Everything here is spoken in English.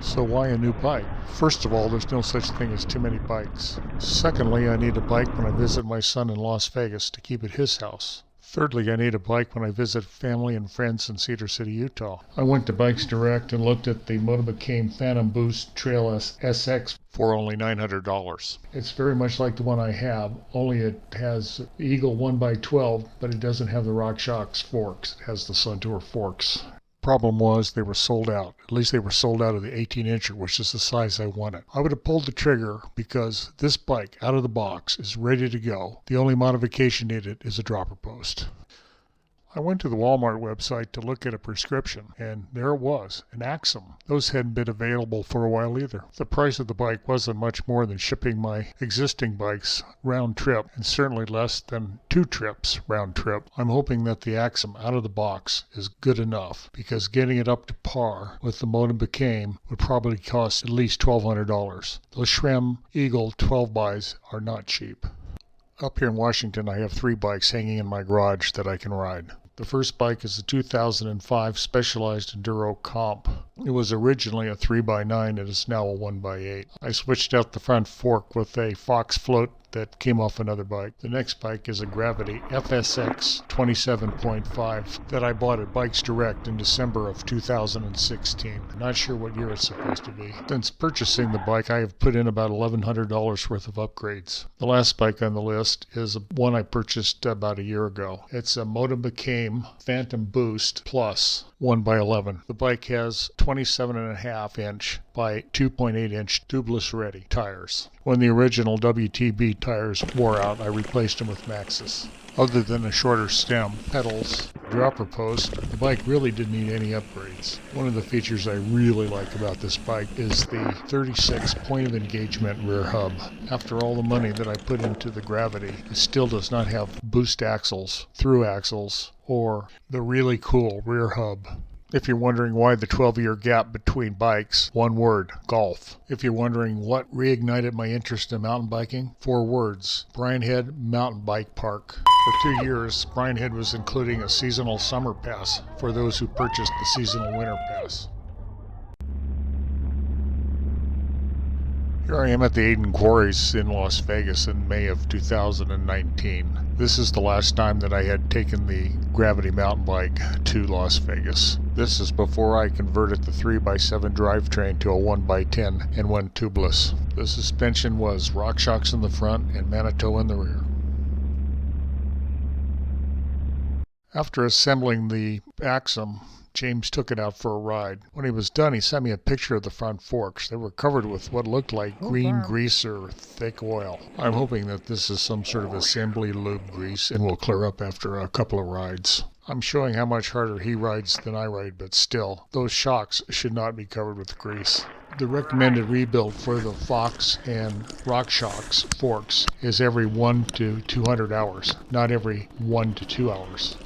So why a new bike? First of all, there's no such thing as too many bikes. Secondly, I need a bike when I visit my son in Las Vegas to keep at his house. Thirdly, I need a bike when I visit family and friends in Cedar City, Utah. I went to Bikes Direct and looked at the Motorcade Phantom Boost Trail SX for only $900. It's very much like the one I have, only it has the Eagle 1x12, but it doesn't have the RockShox forks. It has the Suntour forks. Problem was they were sold out. At least they were sold out of the 18-incher, which is the size I wanted. I would have pulled the trigger because this bike out of the box is ready to go. The only modification needed is a dropper post. I went to the Walmart website to look at a prescription, and there it was, an Axum. Those hadn't been available for a while either. The price of the bike wasn't much more than shipping my existing bikes round trip, and certainly less than 2 trips round trip. I'm hoping that the Axum out of the box is good enough, because getting it up to par with the Motorcade would probably cost at least $1,200. Those Schwinn Eagle 12x are not cheap. Up here in Washington, I have 3 bikes hanging in my garage that I can ride. The first bike is a 2005 Specialized Enduro Comp. It was originally a 3x9 and is now a 1x8. I switched out the front fork with a Fox float that came off another bike. The next bike is a Gravity FSX 27.5 that I bought at Bikes Direct in December of 2016. Not sure what year it's supposed to be. Since purchasing the bike, I have put in about $1,100 worth of upgrades. The last bike on the list is one I purchased about a year ago. It's a Motorcade Phantom Boost Plus 1x11. The bike has 27.5-inch by 2.8-inch tubeless ready tires. When the original WTB tires wore out, I replaced them with Maxxis. Other than a shorter stem, pedals, dropper post, the bike really didn't need any upgrades. One of the features I really like about this bike is the 36 point of engagement rear hub. After all the money that I put into the Gravity, it still does not have boost axles, through axles, or the really cool rear hub. If you're wondering why the 12-year gap between bikes, one word, golf. If you're wondering what reignited my interest in mountain biking, 4 words, Brian Head Mountain Bike Park. For 2 years, Brian Head was including a seasonal summer pass for those who purchased the seasonal winter pass. Here I am at the Aiden Quarries in Las Vegas in May of 2019. This is the last time that I had taken the Gravity mountain bike to Las Vegas. This is before I converted the 3x7 drivetrain to a 1x10 and went tubeless. The suspension was RockShox in the front and Manitou in the rear. After assembling the Axum, James took it out for a ride. When he was done, he sent me a picture of the front forks. They were covered with what looked like green grease or thick oil. I'm hoping that this is some sort of assembly lube grease and will clear up after a couple of rides. I'm showing how much harder he rides than I ride, but still, those shocks should not be covered with grease. The recommended rebuild for the Fox and RockShox forks is every 1 to 200 hours, not every 1 to 2 hours.